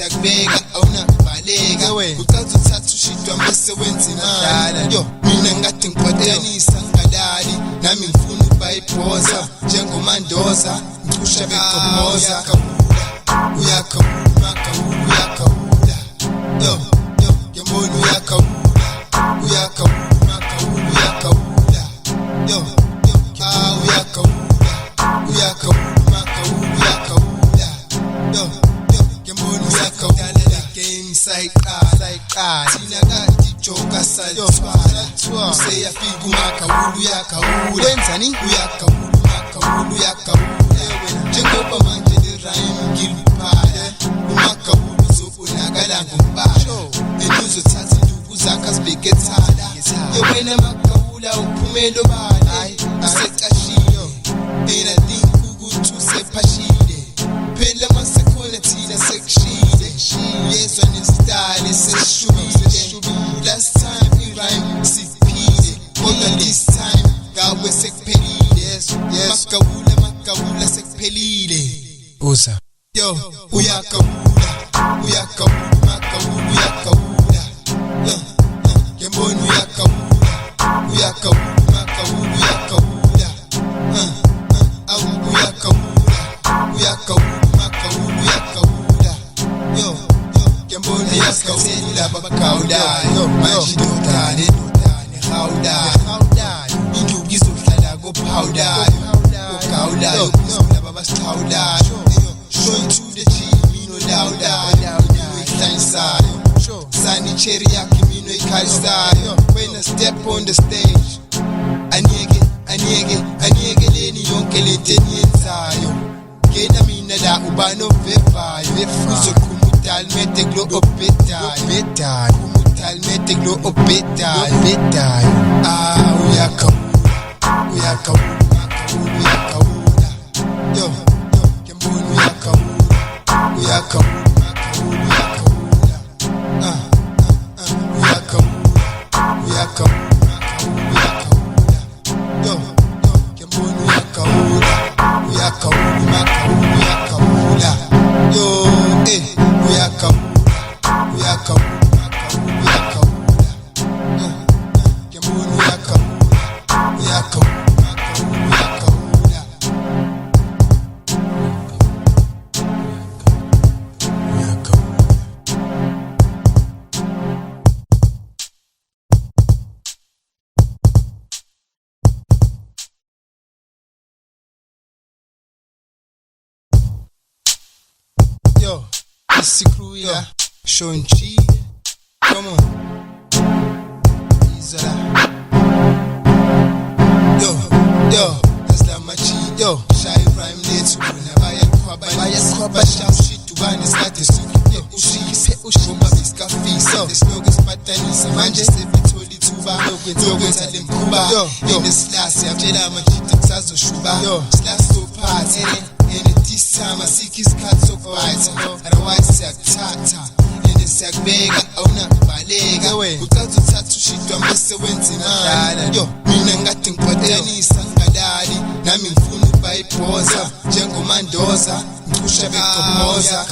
Yakubeka awunakubaleka ucaza uthatha ushidwa bese wenza imali yo mina ngathi ngiphotanisa ngalali nami ngifuna ukubhayibhoza njengomandoza ngichusha beqomoza uyakabula yo ngembona uyakabula yo Tina kati joka saltwa useyafika umakawulu uyakawula wenzani uyakawulu njengoba manje le-rhyme ngiliphala umakawulu uzobonakala ngombala enuzothatha induku zakho azibheke ethala yewena makawula uphumela obala usecashile enadinga ukuthi usephashile phela masekhona thina sekushile yezwa nesitali seshubile last time i-rhyme siphile kodwa this time ngawe sekuphelile makawula sekuphelile uza yo uyakawula ngembona uyakawula yo ngembona yaskatheni laba bakawulayo manje dodane hawudayo induku izohlala kophawulayo ogawulayo laba basithawulayo show to the team mino lawulayo ihlanyisayo sani cherry yakhe mino ikhalisayo when I step on the stage anyeke leni yonke lento eniyenzayo ngena mina la uba novevayo uzoqhuma utalmete glo obetayo umutalmete glo obetayo uyakawula yo ngembona uyakawula Yo, it's the crew here, showing G. Come on, Isola. Yo, that's like my G. Yo, shy rhyme dates. Baya sham shit to ban is not a suit. Ushi, Miska Fisa. The slogans Patanisa, Manchester, Vitoli Tuba, Logans and Kuba. Yo, in the slash, I'm Jedi Majita Tazo Shuba. Yo, slash so party. And this time I seek his cats of bites. Otherwise, tata. And it's like Vega, Balega. Without the tattoo shit, I'm Mr. Wentima. Yo, Minangating Patanisa, Ngadali. Namin Funu by Posa, Jango Mandoza, Pusha Bekomoza,